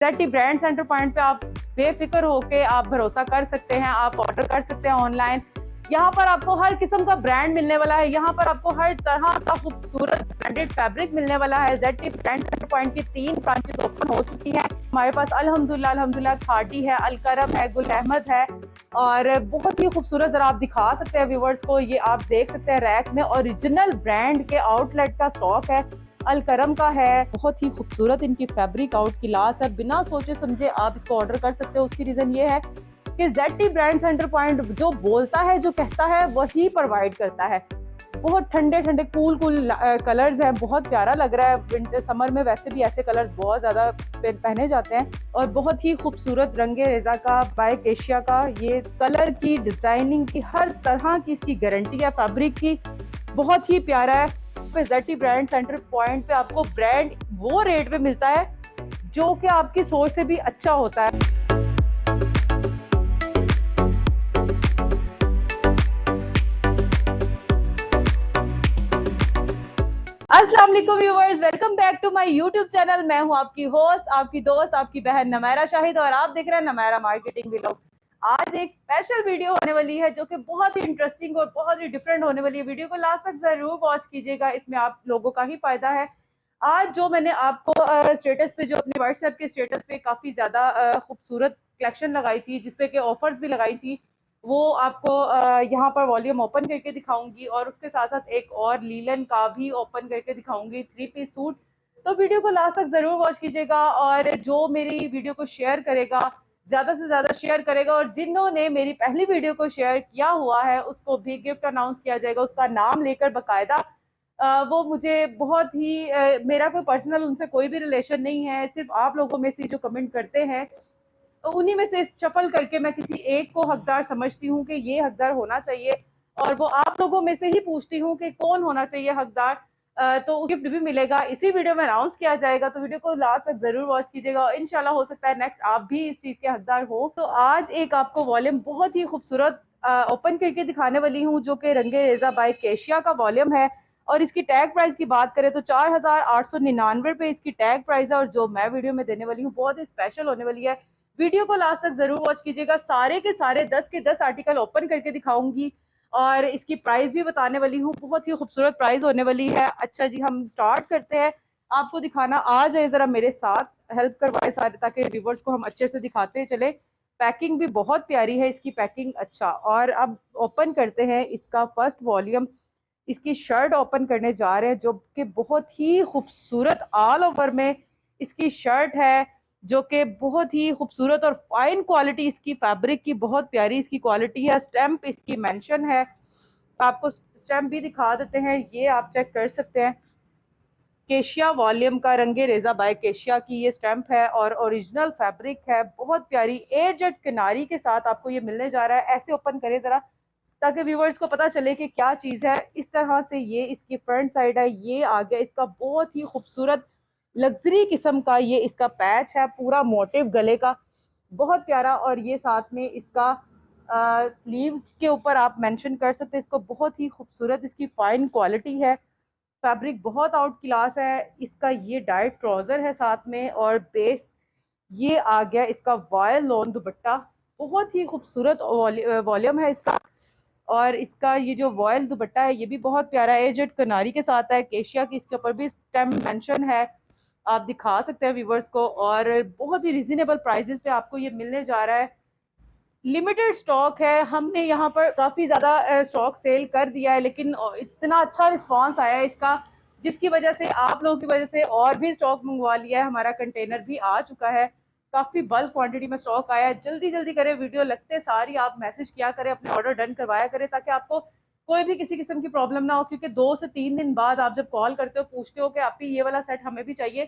Jetty brand centre point पे आप बेफिक्र होके आप भरोसा कर सकते हैं, आप ऑर्डर कर सकते हैं ऑनलाइन। यहाँ पर आपको हर किस्म का ब्रांड मिलने वाला है, यहाँ पर आपको हर तरह का खूबसूरत ब्रांडेड फैब्रिक मिलने वाला है। जेटी ब्रांड सेंटर पॉइंट की 3 ब्रांचेस ओपन हो चुकी हैं हमारे पास। अल्हम्दुलिल्लाह खाटी है, अलकरम है, गुल अहमद है और बहुत ही खूबसूरत। जरा आप दिखा सकते हैं व्यूवर्स को, ये आप देख सकते हैं रैक में ओरिजिनल ब्रांड के आउटलेट का स्टॉक है, अलकरम का है। बहुत ही खूबसूरत इनकी फैब्रिक आउट क्लास है, बिना सोचे समझे आप इसको ऑर्डर कर सकते हो। उसकी रीजन ये है कि जेटी ब्रांड सेंटर पॉइंट जो बोलता है, जो कहता है, वही प्रोवाइड करता है। बहुत ठंडे ठंडे कूल कलर्स हैं, बहुत प्यारा लग रहा है। विंटर समर में वैसे भी ऐसे कलर्स बहुत ज्यादा पहने जाते हैं और बहुत ही खूबसूरत रंगे रेजा का बाय केशिया का ये कलर की डिजाइनिंग की हर तरह की इसकी गारंटी है। फैब्रिक की बहुत ही प्यारा है। जेटी ब्रांड सेंटर पॉइंट पे आपको ब्रांड वो रेट पे मिलता है जो कि आपकी सोच से भी अच्छा होता है। अस्सलाम वालेकुम viewers, welcome back to my YouTube channel. मैं हूं आपकी होस्ट, आपकी दोस्त, आपकी बहन नमैरा शाहिद और आप देख रहे हैं नमैरा मार्केटिंग व्लॉग। आज एक स्पेशल वीडियो होने वाली है जो कि बहुत ही इंटरेस्टिंग और बहुत ही डिफरेंट होने वाली है। वीडियो को लास्ट तक जरूर वॉच कीजिएगा, इसमें आप लोगों का ही फायदा है। आज जो मैंने आपको स्टेटस पे, जो अपने व्हाट्सएप के स्टेटस पे काफी ज्यादा खूबसूरत कलेक्शन लगाई थी, जिसपे के ऑफर्स भी लगाई थी, वो आपको यहाँ पर वॉल्यूम ओपन करके दिखाऊंगी और उसके साथ साथ एक और लीलन का भी ओपन करके दिखाऊंगी, 3 पीस सूट। तो वीडियो को लास्ट तक जरूर वॉच कीजिएगा और जो मेरी वीडियो को शेयर करेगा, ज्यादा से ज्यादा शेयर करेगा और जिन्होंने मेरी पहली वीडियो को शेयर किया हुआ है उसको भी गिफ्ट अनाउंस किया जाएगा, उसका नाम लेकर बकायदा। वो मुझे बहुत ही मेरा कोई पर्सनल उनसे कोई भी रिलेशन नहीं है, सिर्फ आप लोगों में से जो कमेंट करते हैं तो उन्हीं में से शफल करके मैं किसी एक को हकदार समझती हूँ कि ये हकदार होना चाहिए और वो आप लोगों में से ही पूछती हूँ कि कौन होना चाहिए हकदार। तो उस गिफ्ट भी मिलेगा, इसी वीडियो में अनाउंस किया जाएगा। तो वीडियो को लास्ट तक जरूर वॉच कीजिएगा और इंशाल्लाह हो सकता है नेक्स्ट आप भी इस चीज के हकदार हो। तो आज एक आपको वॉल्यूम बहुत ही खूबसूरत ओपन करके दिखाने वाली हूँ जो कि रंगे रेजा बाय केशिया का वॉल्यूम है और इसकी टैग प्राइस की बात करें तो 4899 पे इसकी टैग प्राइस है और जो मैं वीडियो में देने वाली हूँ बहुत ही स्पेशल होने वाली है। वीडियो को लास्ट तक जरूर वॉच कीजिएगा, सारे के सारे 10 के 10 आर्टिकल ओपन करके दिखाऊंगी और इसकी प्राइस भी बताने वाली हूँ, बहुत ही खूबसूरत प्राइस होने वाली है। अच्छा जी, हम स्टार्ट करते हैं। आपको दिखाना आ जाए, जरा मेरे साथ हेल्प करवाए सारे, ताकि व्यूवर्स को हम अच्छे से दिखाते चले। पैकिंग भी बहुत प्यारी है इसकी पैकिंग। अच्छा, और अब ओपन करते हैं इसका फर्स्ट वॉल्यूम। इसकी शर्ट ओपन करने जा रहे हैं जो कि बहुत ही खूबसूरत ऑल ओवर में इसकी शर्ट है, जो कि बहुत ही खूबसूरत और फाइन क्वालिटी इसकी फैब्रिक की, बहुत प्यारी इसकी क्वालिटी है। स्टैम्प इसकी मेंशन है, आपको स्टैम्प भी दिखा देते हैं, ये आप चेक कर सकते हैं। केशिया वॉल्यूम का रंगे रेजा बाय केशिया की ये स्टैम्प है और ओरिजिनल फैब्रिक है, बहुत प्यारी एयरजेट किनारी के साथ आपको ये मिलने जा रहा है। ऐसे ओपन करें जरा ताकि व्यूवर्स को पता चले कि क्या चीज़ है। इस तरह से ये इसकी फ्रंट साइड है, ये आ गया इसका बहुत ही खूबसूरत लग्जरी किस्म का ये इसका पैच है, पूरा मोटिव गले का, बहुत प्यारा। और ये साथ में इसका स्लीव्स के ऊपर आप मेंशन कर सकते हैं इसको, बहुत ही खूबसूरत इसकी फाइन क्वालिटी है। फैब्रिक बहुत आउट क्लास है इसका। ये डाइट ट्राउजर है साथ में और बेस ये आ गया इसका वॉयल लॉन दुपट्टा, बहुत ही खूबसूरत वॉल्यूम है इसका। और इसका ये जो वॉयल दुपट्टा है ये भी बहुत प्यारा है, एजेड कनारी के साथ है, केशिया की इसके ऊपर भी स्टैम्प मेंशन है, आप दिखा सकते हैं व्यूवर्स को। और बहुत ही रिजनेबल प्राइसेस पे आपको ये मिलने जा रहा है। लिमिटेड स्टॉक है, हमने यहाँ पर काफ़ी ज़्यादा स्टॉक सेल कर दिया है, लेकिन इतना अच्छा रिस्पांस आया है इसका, जिसकी वजह से आप लोगों की वजह से और भी स्टॉक मंगवा लिया है। हमारा कंटेनर भी आ चुका है, काफ़ी बल्क क्वांटिटी में स्टॉक आया है। जल्दी जल्दी करें, वीडियो लगते सारी आप मैसेज किया करें, अपने ऑर्डर डन करवाया करें, ताकि आपको कोई भी किसी किस्म की प्रॉब्लम ना हो। क्योंकि 2 से 3 दिन बाद आप जब कॉल करते हो, पूछते हो कि आप ये वाला सेट हमें भी चाहिए,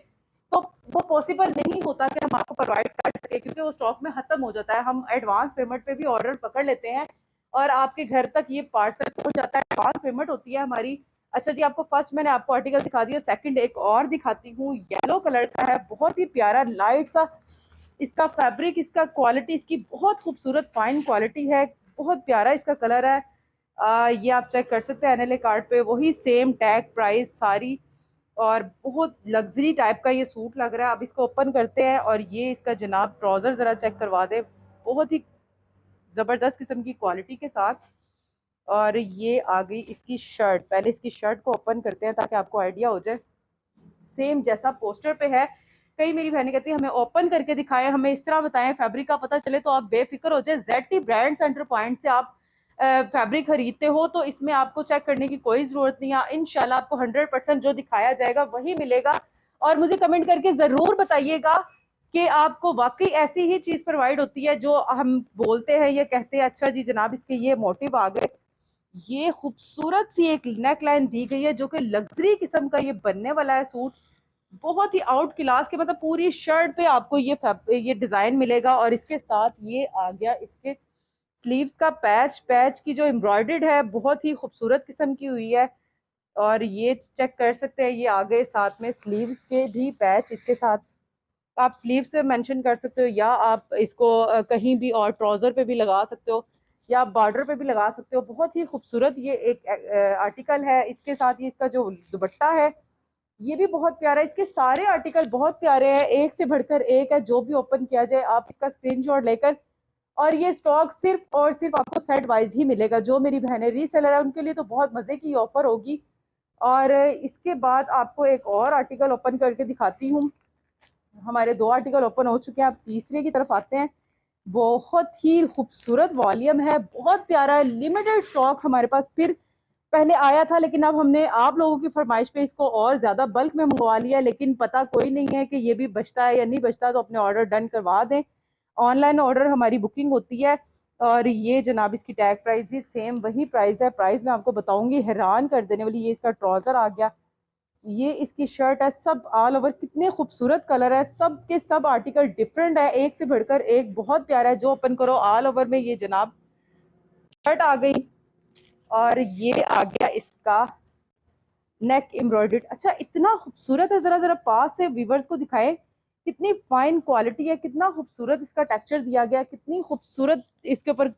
तो वो पॉसिबल नहीं होता कि हम आपको प्रोवाइड कर सके, क्योंकि वो स्टॉक में खत्म हो जाता है। हम एडवांस पेमेंट पे भी ऑर्डर पकड़ लेते हैं और आपके घर तक ये पार्सल पहुंच जाता है, एडवांस पेमेंट होती है हमारी। अच्छा जी, आपको फर्स्ट मैंने आपको आर्टिकल दिखा दिया, सेकंड एक और दिखाती हूँ। येलो कलर का है, बहुत ही प्यारा लाइट सा इसका फैब्रिक, इसका क्वालिटी इसकी बहुत खूबसूरत फाइन क्वालिटी है, बहुत प्यारा इसका कलर है। ये आप चेक कर सकते हैं एनएलए कार्ड पे, वही सेम टैग प्राइस सारी और बहुत लग्जरी टाइप का ये सूट लग रहा है। अब इसको ओपन करते हैं और ये इसका जनाब ट्राउज़र ज़रा चेक करवा दे, बहुत ही ज़बरदस्त किस्म की क्वालिटी के साथ। और ये आ गई इसकी शर्ट। पहले इसकी शर्ट को ओपन करते हैं ताकि आपको आइडिया हो जाए, सेम जैसा पोस्टर पे है। कई मेरी बहनें कहती है हमें ओपन करके दिखाएं, हमें इस तरह बताएं, फैब्रिक का पता चले। तो आप बेफिक्र हो जाए, ZT ब्रांड सेंटर पॉइंट से आप फैब्रिक खरीदते हो तो इसमें आपको चेक करने की कोई जरूरत नहीं है। इंशाल्लाह आपको 100% जो दिखाया जाएगा वही मिलेगा। और मुझे कमेंट करके जरूर बताइएगा कि आपको वाकई ऐसी ही चीज प्रोवाइड होती है जो हम बोलते हैं, ये कहते हैं अच्छा जी जनाब इसके ये मोटिव आ गए। ये खूबसूरत सी एक नेक लाइन दी गई है जो कि लग्जरी किस्म का ये बनने वाला है सूट, बहुत ही आउट क्लास के। मतलब पूरी शर्ट पे आपको ये डिजाइन मिलेगा। और इसके साथ ये आ गया इसके स्लीव्स का पैच। पैच की जो एम्ब्रॉयडर्ड है बहुत ही खूबसूरत किस्म की हुई है। और ये चेक कर सकते हैं, ये आ गए साथ में स्लीव्स के भी पैच इसके साथ। आप स्लीव से मेंशन कर सकते हो या आप इसको कहीं भी और ट्राउजर पे भी लगा सकते हो या बॉर्डर पे भी लगा सकते हो। बहुत ही खूबसूरत ये एक आर्टिकल है। इसके साथ ये इसका जो दुपट्टा है ये भी बहुत प्यारा है। इसके सारे आर्टिकल बहुत प्यारे हैं, एक से बढ़कर एक है। जो भी ओपन किया जाए आप इसका स्क्रीनशॉट लेकर, और ये स्टॉक सिर्फ और सिर्फ आपको सेट वाइज ही मिलेगा। जो मेरी बहनें रीसेलर है उनके लिए तो बहुत मजे की ऑफर होगी। और इसके बाद आपको एक और आर्टिकल ओपन करके दिखाती हूँ। हमारे 2 आर्टिकल ओपन हो चुके हैं, अब तीसरे की तरफ आते हैं। बहुत ही खूबसूरत वॉल्यूम है, बहुत प्यारा है। लिमिटेड स्टॉक हमारे पास फिर पहले आया था, लेकिन अब हमने आप लोगों की फरमाइश पे इसको और ज्यादा बल्क में मंगवा लिया। लेकिन पता कोई नहीं है कि ये भी बचता है या नहीं बचता, तो अपने ऑर्डर डन करवा दें। ऑनलाइन ऑर्डर हमारी बुकिंग होती है। और ये जनाब इसकी टैग प्राइस भी सेम वही प्राइस है। प्राइस मैं आपको बताऊंगी, हैरान कर देने वाली। ये इसका ट्राउजर आ गया, ये इसकी शर्ट है। सब ऑल ओवर कितने खूबसूरत कलर है, सब के सब आर्टिकल डिफरेंट है, एक से बढ़कर एक बहुत प्यारा है। जो ओपन करो ऑल ओवर में ये जनाब शर्ट आ गई। और ये आ गया इसका नेक एम्ब्रॉयडर्ड। अच्छा इतना खूबसूरत है, जरा जरा पास से व्यूवर्स को दिखाएं, कितनी फाइन क्वालिटी है, कितना खूबसूरत इसका टेक्सचर दिया गया, कितनी खूबसूरत इसके ऊपर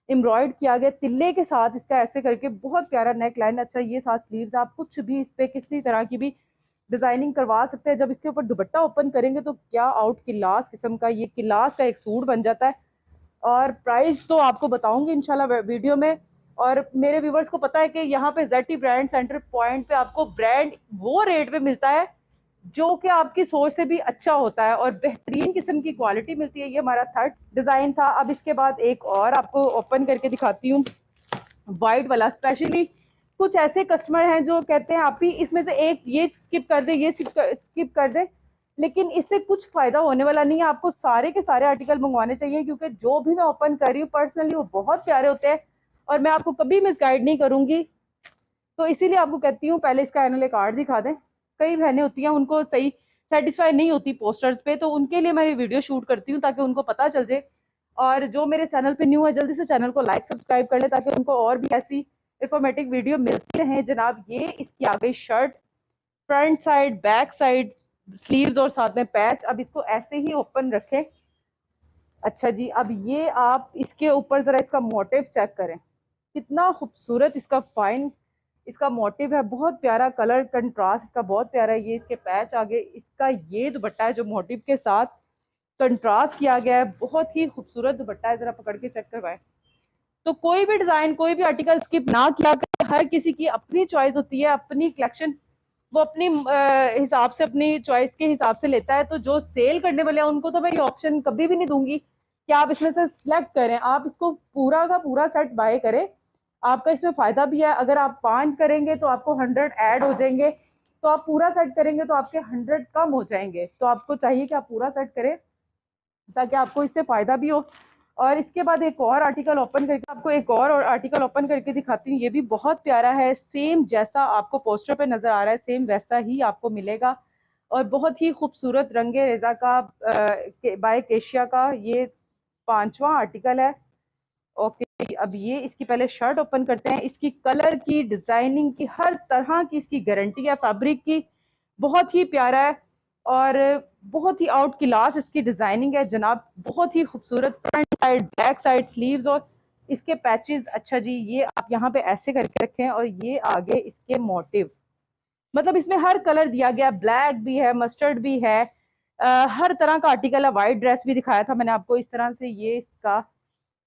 एम्ब्रॉयड किया गया तिल्ले के साथ इसका ऐसे करके। बहुत प्यारा नेक लाइन। अच्छा ये साथ स्लीव्स, आप कुछ भी इस पे किसी तरह की भी डिजाइनिंग करवा सकते हैं। जब इसके ऊपर दुपट्टा ओपन करेंगे तो क्या आउट क्लास किस्म का ये क्लास का एक सूट बन जाता है। और प्राइस तो आपको बताऊंगी इंशाल्लाह वीडियो में। और मेरे व्यूवर्स को पता है कि यहाँ पे ZT ब्रांड सेंटर पॉइंट पे आपको ब्रांड वो रेट पे मिलता है जो कि आपकी सोच से भी अच्छा होता है और बेहतरीन किस्म की क्वालिटी मिलती है। ये हमारा थर्ड डिजाइन था। अब इसके बाद एक और आपको ओपन करके दिखाती हूँ, वाइट वाला। स्पेशली कुछ ऐसे कस्टमर हैं जो कहते हैं आप ही इसमें से एक ये स्किप कर दे, ये स्किप कर दे, लेकिन इससे कुछ फायदा होने वाला नहीं है। आपको सारे के सारे आर्टिकल मंगवाने चाहिए क्योंकि जो भी मैं ओपन कर रही हूँ पर्सनली वो बहुत प्यारे होते हैं और मैं आपको कभी मिसगाइड नहीं करूंगी। तो इसीलिए आपको कहती हूँ पहले इसका एनुअल कार्ड दिखा दें। कई बहनें होती हैं उनको सही सेटिस्फाई नहीं होती पोस्टर्स पे, तो उनके लिए मैं ये वीडियो शूट करती हूँ ताकि उनको पता चल जाए। और जो मेरे चैनल पे न्यू है जल्दी से चैनल को लाइक सब्सक्राइब कर ले ताकि उनको और भी ऐसी इंफॉर्मेटिव वीडियो मिलती रहे। जनाब ये इसकी आ गई shirt, front side back side sleeves और साथ में पैच। अब इसको ऐसे ही ओपन रखें। अच्छा जी, अब ये आप इसके ऊपर जरा इसका मोटिव चेक करें, कितना खूबसूरत इसका फाइन इसका मोटिव है। बहुत प्यारा कलर कंट्रास्ट इसका बहुत प्यारा है। ये इसके पैच आगे, इसका ये दुपट्टा है जो मोटिव के साथ कंट्रास्ट किया गया है। बहुत ही खूबसूरत दुपट्टा है, जरा पकड़ के चेक करवाएं। तो कोई भी डिजाइन कोई भी आर्टिकल स्किप ना किया करें। हर किसी की अपनी चॉइस होती है, अपनी कलेक्शन वो अपनी हिसाब से अपनी चॉइस के हिसाब से लेता है। तो जो सेल करने वाले हैं उनको तो मैं ये ऑप्शन कभी भी नहीं दूंगी कि आप इसमें से सिलेक्ट करें। आप इसको पूरा का पूरा सेट बाय करें, आपका इसमें फायदा भी है। अगर आप 5 करेंगे तो आपको 100 ऐड हो जाएंगे, तो आप पूरा सेट करेंगे तो आपके 100 कम हो जाएंगे। तो आपको चाहिए कि आप पूरा सेट करें ताकि आपको इससे फायदा भी हो। और इसके बाद एक और आर्टिकल ओपन करके आपको एक और आर्टिकल ओपन करके दिखाती हूँ। ये भी बहुत प्यारा है, सेम जैसा आपको पोस्टर पे नजर आ रहा है सेम वैसा ही आपको मिलेगा। और बहुत ही खूबसूरत रंगे रेजा का बाय केशिया का ये 5वां आर्टिकल है। ओके, अब ये इसकी पहले शर्ट ओपन करते हैं। इसकी कलर की डिजाइनिंग की हर तरह की इसकी गारंटी है, फैब्रिक की बहुत ही प्यारा है। और बहुत ही आउट क्लास इसकी डिजाइनिंग है जनाब, बहुत ही खूबसूरत front side back side sleeves और इसके पैचेस। अच्छा जी, ये आप यहाँ पे ऐसे करके रखें और ये आगे इसके मोटिव मतलब इसमें हर कलर दिया गया, ब्लैक भी है, मस्टर्ड भी है, हर तरह का आर्टिकल है। वाइट ड्रेस भी दिखाया था मैंने आपको। इस तरह से ये इसका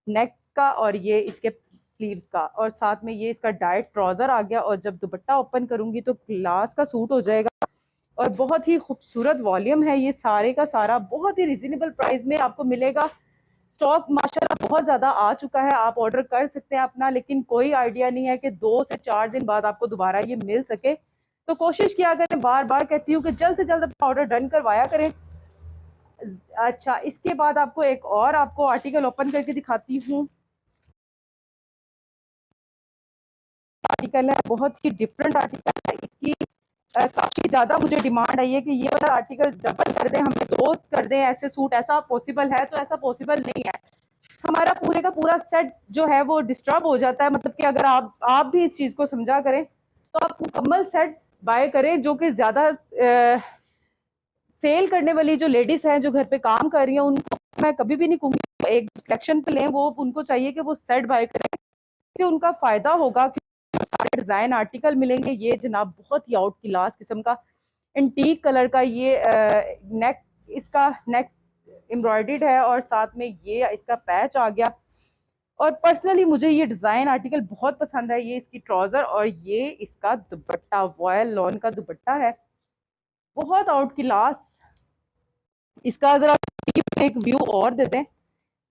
नेक का और ये इसके स्लीव्स का, और साथ में ये इसका डाइट ट्राउजर आ गया। और जब दुपट्टा ओपन करूंगी तो क्लास का सूट हो जाएगा। और बहुत ही खूबसूरत वॉल्यूम है, ये सारे का सारा बहुत ही रिजनेबल प्राइस में आपको मिलेगा। स्टॉक माशाल्लाह बहुत ज्यादा आ चुका है, आप ऑर्डर कर सकते हैं अपना, लेकिन कोई आइडिया नहीं है कि 2 से 4 दिन बाद आपको दोबारा ये मिल सके। तो कोशिश किया करें, बार बार कहती हूँ कि जल्द से जल्द अपना ऑर्डर डन करवाया करें। अच्छा, इसके बाद आपको एक और आपको आर्टिकल ओपन करके दिखाती हूँ। आर्टिकल है, बहुत ही डिफरेंट आर्टिकल है। इसकी काफी ज्यादा मुझे डिमांड आई है कि ये वाला आर्टिकल डबल कर दें, हमें 2 कर दें ऐसे सूट। ऐसा पॉसिबल है? तो ऐसा पॉसिबल नहीं है। हमारा पूरे का पूरा सेट जो है वो डिस्टर्ब हो जाता है। मतलब कि अगर आप भी इस चीज को समझा करें तो आप मुकम्मल सेट बाय करें, जो कि ज्यादा सेल करने वाली जो लेडीज हैं, जो घर पे काम कर रही हैं, उनको मैं कभी भी नहीं कहूंगी एक सिलेक्शन पे लें। वो उनको चाहिए कि वो सेट बाय करें, इससे उनका फायदा होगा। सारे डिजाइन आर्टिकल मिलेंगे। ये जनाब बहुत ही आउट क्लास किस्म का एंटीक कलर का ये नेक, इसका नेक एम्ब्रॉयडर्ड है और साथ में ये इसका पैच आ गया। और पर्सनली मुझे ये डिजाइन आर्टिकल बहुत पसंद है। ये इसकी ट्राउजर और ये इसका दुपट्टा, वॉयल लॉन का दुपट्टा है, बहुत आउट क्लास। इसका जरा एक व्यू और देते हैं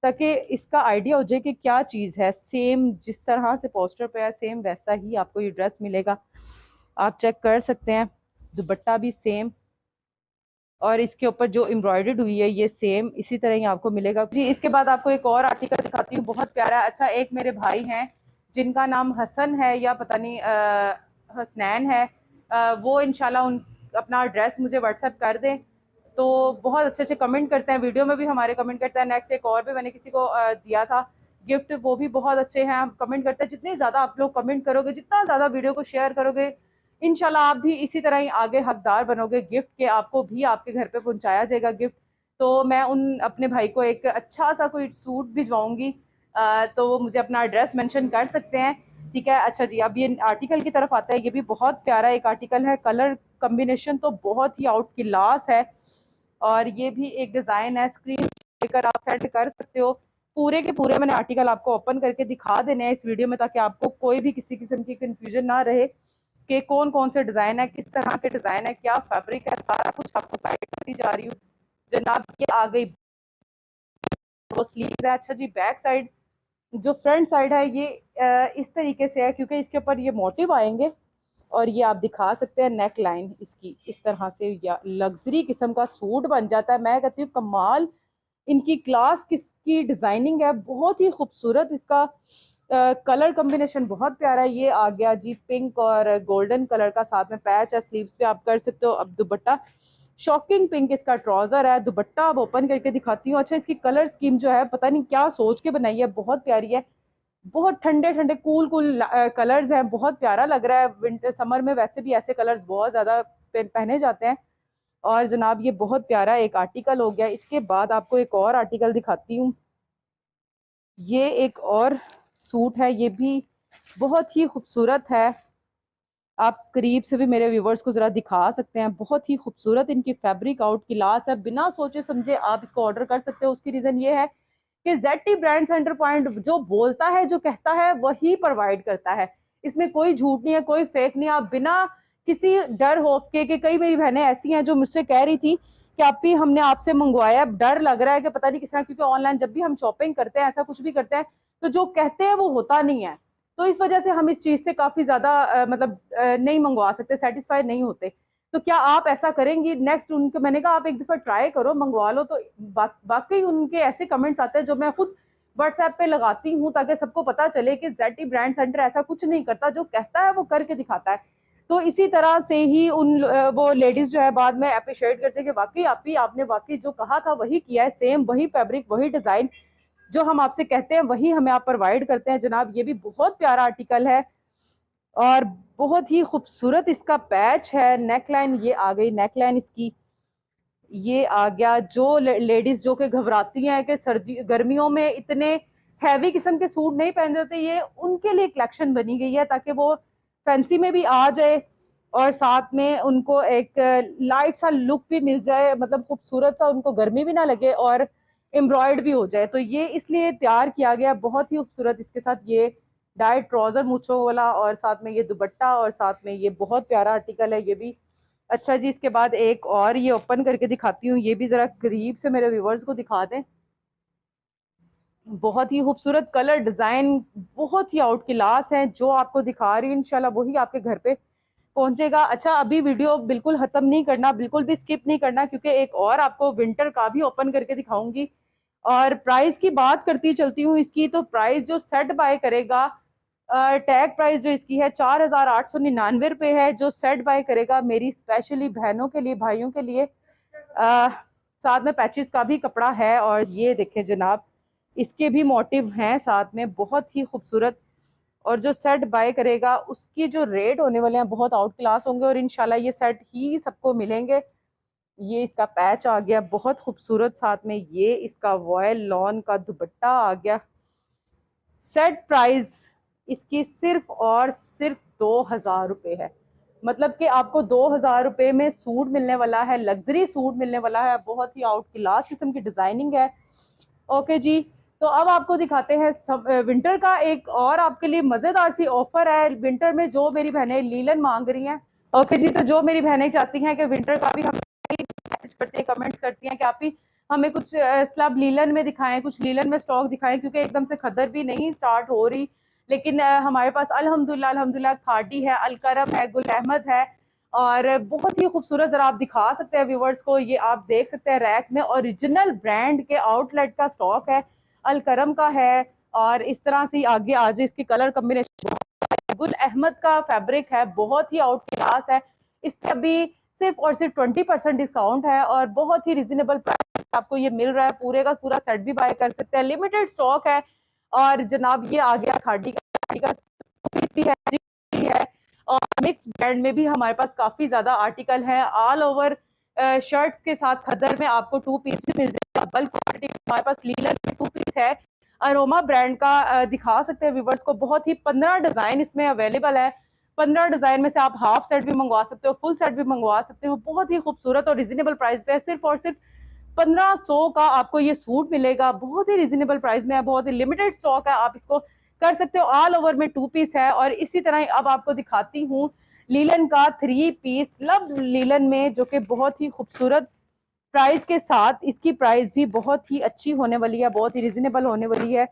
ताकि इसका आइडिया हो जाए कि क्या चीज है। सेम जिस तरह से पोस्टर पे है, सेम वैसा ही आपको ये ड्रेस मिलेगा। आप चेक कर सकते हैं, दुपट्टा भी सेम, और इसके ऊपर जो एम्ब्रॉयडर्ड हुई है ये सेम इसी तरह ही आपको मिलेगा जी। इसके बाद आपको एक और आर्टिकल दिखाती हूँ, बहुत प्यारा। अच्छा, एक मेरे भाई हैं जिनका नाम हसन है या पता नहीं हसनैन है, वो इंशाल्लाह अपना एड्रेस मुझे व्हाट्सएप कर दें। तो बहुत अच्छे अच्छे कमेंट करते हैं, वीडियो में भी हमारे कमेंट करते हैं। नेक्स्ट एक और भी मैंने किसी को दिया था गिफ्ट, वो भी बहुत अच्छे हैं, कमेंट करते हैं। जितने ज़्यादा आप लोग कमेंट करोगे, जितना ज़्यादा वीडियो को शेयर करोगे, इंशाल्लाह आप भी इसी तरह ही आगे हकदार बनोगे गिफ्ट के, आपको भी आपके घर पे पहुंचाया जाएगा गिफ्ट। तो मैं उन अपने भाई को एक अच्छा सा कोई सूट भिजवाऊंगी, तो वो मुझे अपना एड्रेस मेंशन कर सकते हैं, ठीक है। अच्छा जी, अब ये आर्टिकल की तरफ आता है। ये भी बहुत प्यारा एक आर्टिकल है, कलर कम्बिनेशन तो बहुत ही आउट क्लास है। और ये भी एक डिजाइन है, स्क्रीन लेकर आप सेट कर सकते हो। पूरे के पूरे मैंने आर्टिकल आपको ओपन करके दिखा देने हैं इस वीडियो में, ताकि आपको कोई भी किसी किस्म की कंफ्यूजन ना रहे कि कौन कौन से डिजाइन है, किस तरह के डिजाइन है, क्या फैब्रिक है, सारा कुछ आपको गाइड करती जा रही हूँ जनाब। ये आ गई वो स्लीव है। अच्छा जी, बैक साइड जो फ्रंट साइड है ये इस तरीके से है, क्योंकि इसके ऊपर ये मोटिव आएंगे। और ये आप दिखा सकते हैं नेक लाइन इसकी इस तरह से, या लग्जरी किस्म का सूट बन जाता है। मैं कहती हूँ कमाल इनकी क्लास किसकी डिजाइनिंग है, बहुत ही खूबसूरत। इसका कलर कॉम्बिनेशन बहुत प्यारा है। ये आ गया जी पिंक और गोल्डन कलर का, साथ में पैच है, स्लीव्स पे आप कर सकते हो। अब दुपट्टा शॉकिंग पिंक इसका ट्राउजर है। दुपट्टा अब ओपन करके दिखाती हूँ। अच्छा, इसकी कलर स्कीम जो है पता नहीं क्या सोच के बनाई है, बहुत प्यारी है। बहुत ठंडे ठंडे कूल कूल कलर्स हैं, बहुत प्यारा लग रहा है। विंटर समर में वैसे भी ऐसे कलर्स बहुत ज्यादा पहने जाते हैं। और जनाब ये बहुत प्यारा एक आर्टिकल हो गया। इसके बाद आपको एक और आर्टिकल दिखाती हूँ। ये एक और सूट है, ये भी बहुत ही खूबसूरत है। आप करीब से भी मेरे व्यूवर्स को जरा दिखा सकते हैं, बहुत ही खूबसूरत इनकी फैब्रिक आउट क्लास है। बिना सोचे समझे आप इसको ऑर्डर कर सकते हो। उसकी रीजन ये है कि ZT ब्रांड सेंटर पॉइंट जो बोलता है, जो कहता है, वही प्रोवाइड करता है। इसमें कोई झूठ नहीं है, कोई फेक नहीं है। आप बिना किसी डर खौफ के, कई मेरी बहनें ऐसी हैं जो मुझसे कह रही थी कि आप ही हमने आपसे मंगवाया, डर लग रहा है कि पता नहीं किस तरह, क्योंकि ऑनलाइन जब भी हम शॉपिंग करते हैं, ऐसा कुछ भी करते हैं, तो जो कहते हैं वो होता नहीं है। तो इस वजह से हम इस चीज से काफी ज्यादा मतलब नहीं मंगवा सकते, सेटिस्फाइड नहीं होते। तो क्या आप ऐसा करेंगी नेक्स्ट? उनको मैंने कहा आप एक दफा ट्राई करो, मंगवा लो। तो वाकई उनके ऐसे कमेंट्स आते हैं जो मैं खुद व्हाट्सएप पे लगाती हूँ, ताकि सबको पता चले कि ZT ब्रांड सेंटर ऐसा कुछ नहीं करता, जो कहता है वो करके दिखाता है। तो इसी तरह से ही वो लेडीज जो है बाद में अप्रिशिएट करते हैं कि वाकई आपने वाकई जो कहा था वही किया है, सेम वही फैब्रिक, वही डिजाइन, जो हम आपसे कहते हैं वही हमें आप प्रोवाइड करते हैं। जनाब ये भी बहुत प्यारा आर्टिकल है और बहुत ही खूबसूरत इसका पैच है। नेकलाइन ये आ गई, नेकलाइन इसकी ये आ गया। जो लेडीज जो कि घबराती हैं कि सर्दी गर्मियों में इतने हैवी किस्म के सूट नहीं पहन होते, ये उनके लिए कलेक्शन बनी गई है ताकि वो फैंसी में भी आ जाए और साथ में उनको एक लाइट सा लुक भी मिल जाए, मतलब खूबसूरत सा, उनको गर्मी भी ना लगे और एम्ब्रॉयड भी हो जाए। तो ये इसलिए तैयार किया गया, बहुत ही खूबसूरत। इसके साथ ये डाइट ट्राउजर मूछों वाला और साथ में ये दुपट्टा और साथ में ये बहुत प्यारा आर्टिकल है ये भी। अच्छा जी, इसके बाद एक और ये ओपन करके दिखाती हूँ, ये भी जरा करीब से मेरे व्यूवर्स को दिखा दें। बहुत ही खूबसूरत कलर डिजाइन, बहुत ही आउट क्लास है। जो आपको दिखा रही हूँ इंशाल्लाह वही आपके घर पे पहुंचेगा। अच्छा, अभी वीडियो बिल्कुल खत्म नहीं करना, बिल्कुल भी स्किप नहीं करना, क्योंकि एक और आपको विंटर का भी ओपन करके दिखाऊंगी। और प्राइस की बात करती चलती हूँ इसकी, तो प्राइस जो सेट बाय करेगा, टैग प्राइस जो इसकी है 4,899 रुपये है। जो सेट बाय करेगा मेरी स्पेशली बहनों के लिए, भाइयों के लिए, साथ में पैचेस का भी कपड़ा है। और ये देखें जनाब, इसके भी मोटिव हैं साथ में, बहुत ही खूबसूरत। और जो सेट बाय करेगा उसकी जो रेट होने वाले हैं बहुत आउट क्लास होंगे, और इंशाल्लाह ये सेट ही सबको मिलेंगे। ये इसका पैच आ गया बहुत खूबसूरत, साथ में ये इसका वॉयल लॉन का दुपट्टा आ गया। सेट प्राइस इसकी सिर्फ और सिर्फ 2,000 रुपये है। मतलब कि आपको 2,000 रुपये में सूट मिलने वाला है, लग्जरी सूट मिलने वाला है, बहुत ही आउट क्लास किस्म की डिजाइनिंग है। ओके जी, तो अब आपको दिखाते हैं विंटर का एक और आपके लिए मजेदार सी ऑफर है। विंटर में जो मेरी बहनें लीलन मांग रही हैं, ओके जी, तो जो मेरी बहनें चाहती हैं कि विंटर का भी, हम मैसेज करती हैं, कमेंट्स करती हैं कि आप ही हमें कुछ स्लब लीलन में दिखाएं, कुछ लीलन में स्टॉक दिखाएं, क्योंकि एकदम से खदर भी नहीं स्टार्ट हो रही। लेकिन हमारे पास अल्हम्दुलिल्लाह अल्हम्दुलिल्लाह खादी है, अलकरम है, गुल अहमद है, और बहुत ही खूबसूरत। जरा आप दिखा सकते हैं व्यूवर्स को, ये आप देख सकते हैं रैक में ओरिजिनल ब्रांड के आउटलेट का स्टॉक है, अलकरम का है। और इस तरह से आगे आज इसकी कलर कॉम्बिनेशन, गुल अहमद का फैब्रिक है, बहुत ही आउट क्लास है। इस पे अभी सिर्फ और सिर्फ 20% डिस्काउंट है और बहुत ही रिजनेबल प्राइस आपको ये मिल रहा है। पूरे का पूरा सेट भी बाय कर सकते हैं, लिमिटेड स्टॉक है। और जनाब ये आ गया खादी का पीस भी है, और मिक्स ब्रांड में भी हमारे पास काफी ज्यादा आर्टिकल है। ऑल ओवर शर्ट्स के साथ खदर में आपको 2 पीस भी मिल जाएगा। बल्क क्वांटिटी हमारे पास लीलन में 2 पीस है, अरोमा ब्रांड का। दिखा सकते हैं व्यूवर्स को, बहुत ही 15 डिजाइन इसमें अवेलेबल है। 15 डिजाइन में से आप हाफ सेट भी मंगवा सकते हो, फुल सेट भी मंगवा सकते हो। बहुत ही खूबसूरत और रिजनेबल प्राइस पे है, सिर्फ और सिर्फ 1500 का आपको ये सूट मिलेगा। बहुत ही रिजनेबल प्राइस में है, बहुत ही लिमिटेड स्टॉक है, आप इसको कर सकते हो। ऑल ओवर में 2 पीस है। और इसी तरह अब आपको दिखाती हूँ लीलन का 3 पीस लब लीलन में, जो कि बहुत ही खूबसूरत प्राइस के साथ। इसकी प्राइस भी बहुत ही अच्छी होने वाली है, बहुत ही रिजनेबल होने वाली है।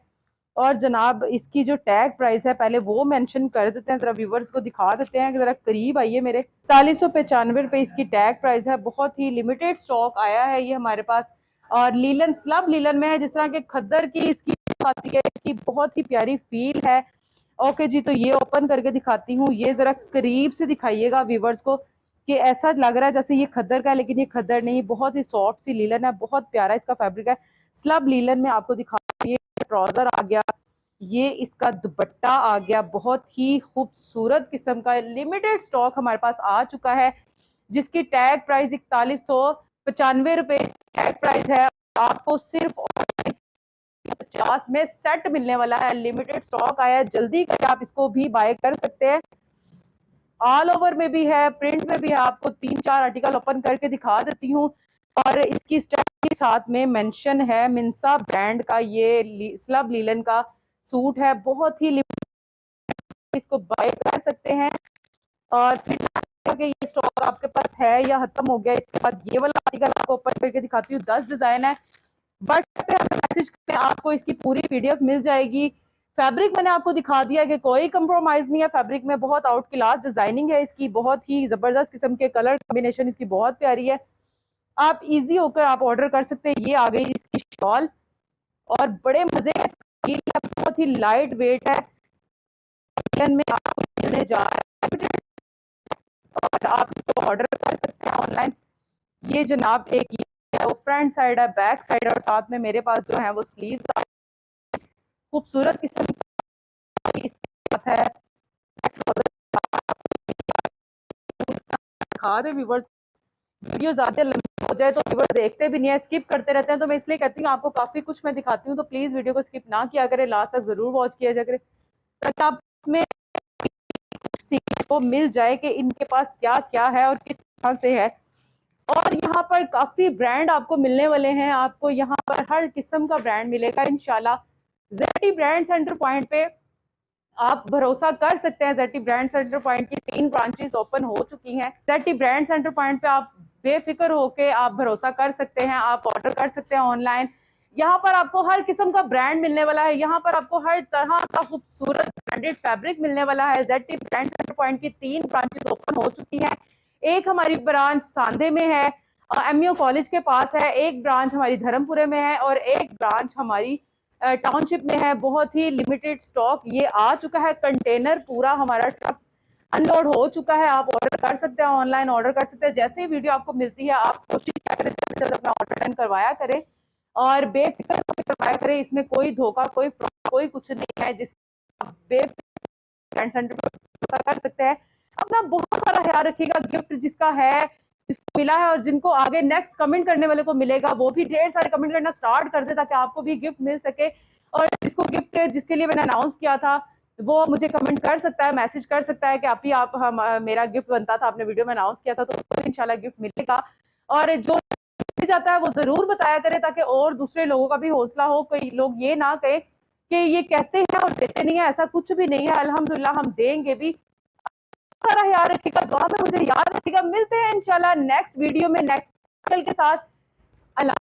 और जनाब इसकी जो टैग प्राइस है पहले वो मेंशन कर देते हैं, जरा व्यूवर्स को दिखा देते हैं, जरा करीब आइए मेरे। 4195 रुपये इसकी टैग प्राइस है, बहुत ही लिमिटेड स्टॉक आया है ये हमारे पास। और लीलन स्लब लीलन में है, जिस तरह के खद्दर की इसकी आती है, इसकी बहुत ही प्यारी फील है। ओके जी, तो ये ओपन करके दिखाती हूँ, ये जरा करीब से दिखाइएगा व्यूवर्स को कि ऐसा लग रहा है जैसे ये खद्दर का है, लेकिन ये खद्दर नहीं, बहुत ही सॉफ्ट सी लीलन है, बहुत प्यारा इसका फैब्रिक है। स्लब लीलन में आपको दिखा, ये ट्राउजर आ गया, ये इसका दुपट्टा आ गया, बहुत ही खूबसूरत किस्म का लिमिटेड स्टॉक हमारे पास आ चुका है, जिसकी टैग प्राइस 4195 रुपए टैग प्राइस है। आपको सिर्फ 50 में सेट मिलने वाला है, लिमिटेड स्टॉक आया है, जल्दी करके आप इसको भी बाय कर सकते हैं। ऑल ओवर में भी है, प्रिंट में भी है, आपको 3-4 आर्टिकल ओपन करके दिखा देती हूँ। और इसकी स्टैक के साथ में मेंशन है मिंसा ब्रांड का, ये स्लब लीलन का सूट है, बहुत ही इसको बाय कर सकते हैं। और फिर ये स्टॉक आपके पास है या खत्म हो गया। इसके बाद ये वाला आर्टिकल आपको ओपन करके दिखाती हूँ, 10 डिजाइन है। व्हाट्सएप पे हमें मैसेज करें, आपको इसकी पूरी पीडीएफ मिल जाएगी। फैब्रिक मैंने आपको दिखा दिया कि कोई कंप्रोमाइज नहीं है फैब्रिक में, बहुत आउट क्लास डिजाइनिंग है इसकी, बहुत ही जबरदस्त किस्म के कलर कॉम्बिनेशन इसकी बहुत प्यारी है। आप इजी होकर आप ऑर्डर कर सकते हैं। ये आ गई इसकी शॉल, और बड़े मजे का, बहुत ही लाइट वेट है, में आपको मिलने जा रहा है, और आप इसको ऑर्डर कर सकते हैं ऑनलाइन। ये जनाब एक ये है, वो फ्रंट साइड है, बैक साइड है, और साथ में मेरे पास जो है वो स्लीव्स खूबसूरत किस्म की है। दिखा दे व्यूवर्स, वीडियो ज्यादा लंबी हो जाए तो व्यूवर्स देखते भी नहीं है, स्किप करते रहते हैं। तो मैं इसलिए कहती हूँ आपको काफी कुछ मैं दिखाती हूँ, तो प्लीज वीडियो को स्किप ना किया करें, लास्ट तक जरूर वॉच किया जाए, ताकि आप में सीखने को मिल जाए कि इनके पास क्या क्या है और किस तरह से है। और यहाँ पर काफी ब्रांड आपको मिलने वाले हैं, आपको यहाँ पर हर किस्म का ब्रांड मिलेगा इंशाल्लाह। जेटी ब्रांड सेंटर पॉइंट पे आप भरोसा कर सकते हैं। जेटी ब्रांड सेंटर पॉइंट की 3 ब्रांचेस ओपन हो चुकी हैं। जेटी ब्रांड सेंटर पॉइंट पे आप बेफिक्र होके आप भरोसा कर सकते हैं, आप ऑर्डर कर सकते हैं ऑनलाइन। यहाँ पर आपको हर किस्म का ब्रांड मिलने वाला है, यहाँ पर आपको हर तरह का खूबसूरत ब्रांडेड फैब्रिक मिलने वाला है। जेटी ब्रांड सेंटर पॉइंट की 3 ब्रांचेस ओपन हो चुकी हैं। एक हमारी ब्रांच सांधे में है, एमयू कॉलेज के पास है, एक ब्रांच हमारी धर्मपुरे में है और एक ब्रांच हमारी टाउनशिप में है। बहुत ही लिमिटेड स्टॉक ये आ चुका है, कंटेनर पूरा हमारा ट्रक अनलोड हो चुका है। आप ऑर्डर कर सकते हैं, ऑनलाइन ऑर्डर कर सकते हैं। जैसे ही वीडियो आपको मिलती है आप कोशिश क्या करें जल्द अपना ऑर्डर करवाया करें और बेफिक्र होकर करवाया करें। इसमें कोई धोखा, कोई फ्रॉड, कोई कुछ नहीं है, जिस आप बेफिक्र सेंटर पर कर सकते हैं। अपना बहुत सारा ख्याल रखिएगा। गिफ्ट जिसका है, जिसको मिला है और जिनको आगे नेक्स्ट कमेंट करने वाले को मिलेगा, वो भी ढेर सारे कमेंट करना स्टार्ट कर दे ताकि आपको भी गिफ्ट मिल सके। और जिसको गिफ्ट, जिसके लिए मैंने अनाउंस किया था, वो मुझे कमेंट कर सकता है, मैसेज कर सकता है कि आप हम मेरा गिफ्ट बनता था, आपने वीडियो में अनाउंस किया था, तो उसको इंशाल्लाह गिफ्ट मिलेगा। और जो जाता है वो जरूर बताया करे ताकि और दूसरे लोगों का भी हौसला हो। कोई लोग ये ना कहे कि ये कहते हैं और देते नहीं है, ऐसा कुछ भी नहीं है। अल्हम्दुलिल्लाह हम देंगे भी। सारा ख्याल रखिएगा, दुआ में मुझे याद रखिएगा। मिलते हैं इंशाल्लाह नेक्स्ट वीडियो में नेक्स्ट के साथ। अल्लाह।